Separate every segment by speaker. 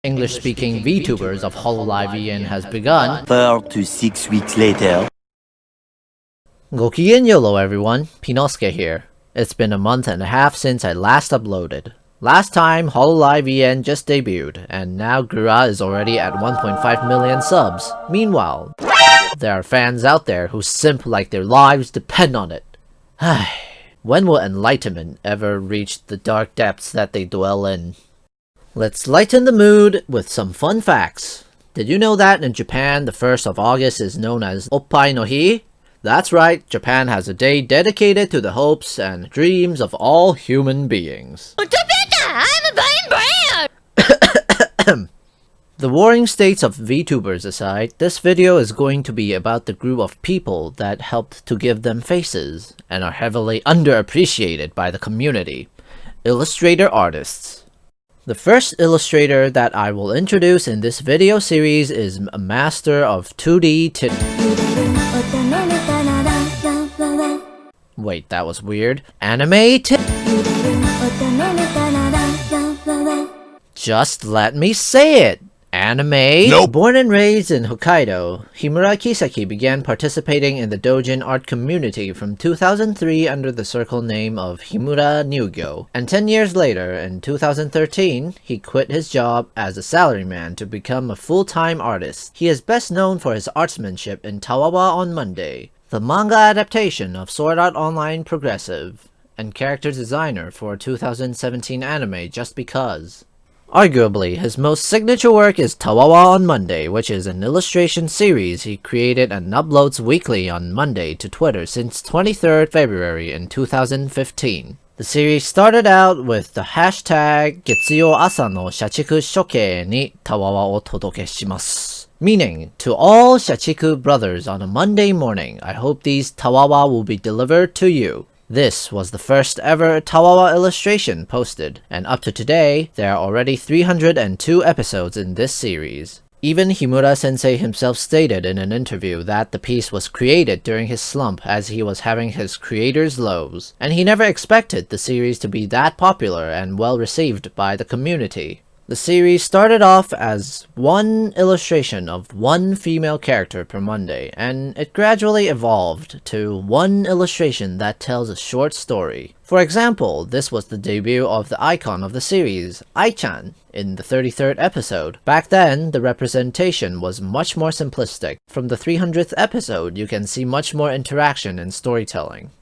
Speaker 1: English-speaking VTubers of Hololive EN has begun.
Speaker 2: 4 to 6 weeks later.
Speaker 1: Goki and YOLO everyone, Pinosuke here. It's been a month and a half since I last uploaded. Last time, Hololive EN just debuted, and now Gura is already at 1.5 million subs. Meanwhile, there are fans out there who simp like their lives depend on it. When will enlightenment ever reach the dark depths that they dwell in? Let's lighten the mood with some fun facts. Did you know that in Japan, the 1st of August is known as Oppai no Hi? That's right, Japan has a day dedicated to the hopes and dreams of all human beings. The warring states of VTubers aside, this video is going to be about the group of people that helped to give them faces, and are heavily underappreciated by the community. Illustrator Artists. The first illustrator that I will introduce in this video series is a master of 2D Wait, that was weird. Anime Just let me say it! Anime?
Speaker 2: Nope.
Speaker 1: Born and raised in Hokkaido, Himura Kiseki began participating in the doujin art community from 2003 under the circle name of Himura Nyugyo, and 10 years later, in 2013, he quit his job as a salaryman to become a full-time artist. He is best known for his artsmanship in Tawawa on Monday, the manga adaptation of Sword Art Online Progressive, and character designer for 2017 anime Just Because. Arguably, his most signature work is Tawawa on Monday, which is an illustration series he created and uploads weekly on Monday to Twitter since 23rd February in 2015. The series started out with the hashtag Getsuyo asa no shachiku shoke ni tawawa o todoke shimasu. Meaning, to all Shachiku brothers on a Monday morning, I hope these Tawawa will be delivered to you. This was the first ever Tawawa illustration posted, and up to today, there are already 302 episodes in this series. Even Himura sensei himself stated in an interview that the piece was created during his slump as he was having his creator's lows, and he never expected the series to be that popular and well received by the community. The series started off as one illustration of one female character per Monday, and it gradually evolved to one illustration that tells a short story. For example, this was the debut of the icon of the series, Ai-chan, in the 33rd episode. Back then, the representation was much more simplistic. From the 300th episode, you can see much more interaction and storytelling.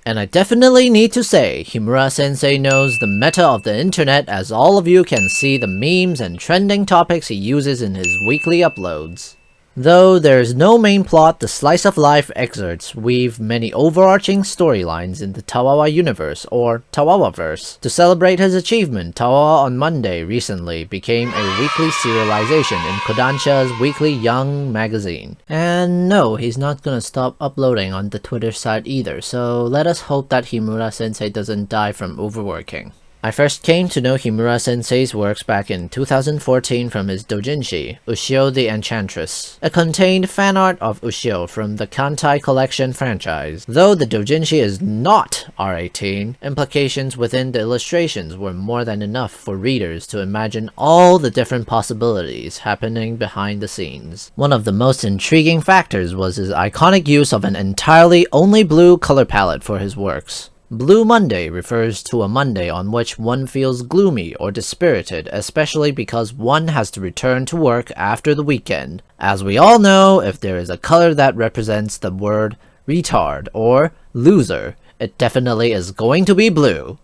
Speaker 1: And I definitely need to say, Himura sensei knows the meta of the internet, as all of you can see the memes and trending topics he uses in his weekly uploads. Though there is no main plot, the slice of life excerpts weave many overarching storylines in the Tawawa universe, or Tawawaverse. To celebrate his achievement, Tawawa on Monday recently became a weekly serialization in Kodansha's weekly Young magazine. And no, he's not gonna stop uploading on the Twitter side either, so let us hope that Himura sensei doesn't die from overworking. I first came to know Himura sensei's works back in 2014 from his doujinshi, Ushio the Enchantress. It contained fan art of Ushio from the Kantai Collection franchise. Though the doujinshi is not R18, implications within the illustrations were more than enough for readers to imagine all the different possibilities happening behind the scenes. One of the most intriguing factors was his iconic use of an entirely only blue color palette for his works. Blue Monday refers to a Monday on which one feels gloomy or dispirited, especially because one has to return to work after the weekend. As we all know, if there is a color that represents the word retard or loser, it definitely is going to be blue.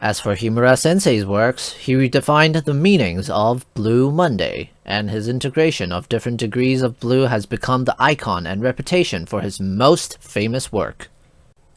Speaker 1: As for Himura sensei's works, he redefined the meanings of Blue Monday, and his integration of different degrees of blue has become the icon and reputation for his most famous work.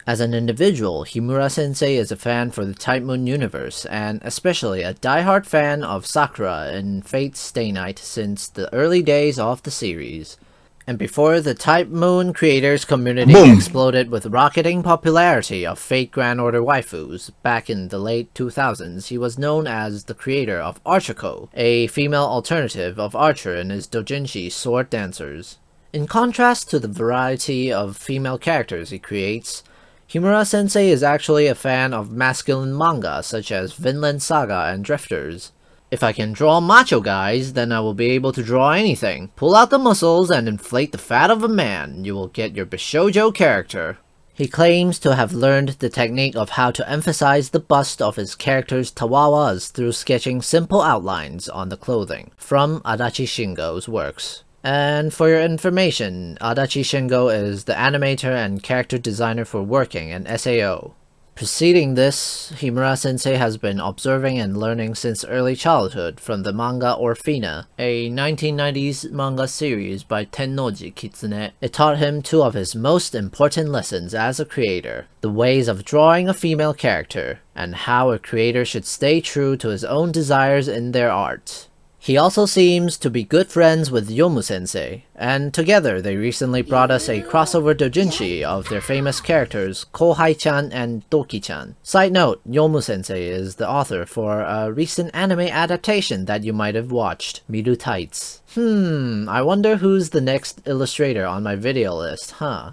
Speaker 1: As an individual, Himura sensei is a fan for the Type Moon universe, and especially a diehard fan of Sakura in Fate's Stay Night since the early days of the series. And before the Type Moon creators community exploded with rocketing popularity of Fate Grand Order waifus, back in the late 2000s, he was known as the creator of Archiko, a female alternative of Archer in his doujinshi Sword Dancers. In contrast to the variety of female characters he creates, Himura sensei is actually a fan of masculine manga such as Vinland Saga and Drifters. If I can draw macho guys, then I will be able to draw anything. Pull out the muscles and inflate the fat of a man. You will get your Bishoujo character. He claims to have learned the technique of how to emphasize the bust of his character's tawawas through sketching simple outlines on the clothing from Adachi Shingo's works. And for your information, Adachi Shingo is the animator and character designer for Working and SAO. Preceding this, Himura sensei has been observing and learning since early childhood from the manga Orphina, a 1990s manga series by Tennoji Kitsune. It taught him two of his most important lessons as a creator: the ways of drawing a female character, and how a creator should stay true to his own desires in their art. He also seems to be good friends with Yomu sensei, and together they recently brought us a crossover doujinshi of their famous characters Kohai-chan and Doki-chan. Side note, Yomu sensei is the author for a recent anime adaptation that you might have watched, Miru Tights. I wonder who's the next illustrator on my video list, huh?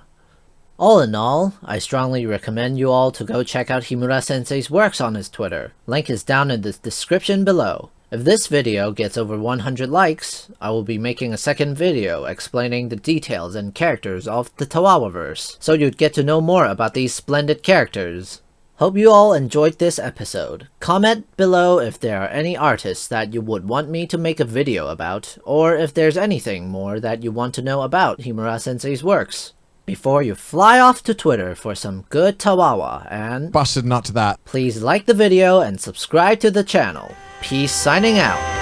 Speaker 1: All in all, I strongly recommend you all to go check out Himura sensei's works on his Twitter. Link is down in the description below. If this video gets over 100 likes, I will be making a second video explaining the details and characters of the Tawawaverse, so you'd get to know more about these splendid characters. Hope you all enjoyed this episode. Comment below if there are any artists that you would want me to make a video about, or if there's anything more that you want to know about Himura sensei's works. Before you fly off to Twitter for some good Tawawa and
Speaker 3: busted nut to that.
Speaker 1: Please like the video and subscribe to the channel. Peace signing out.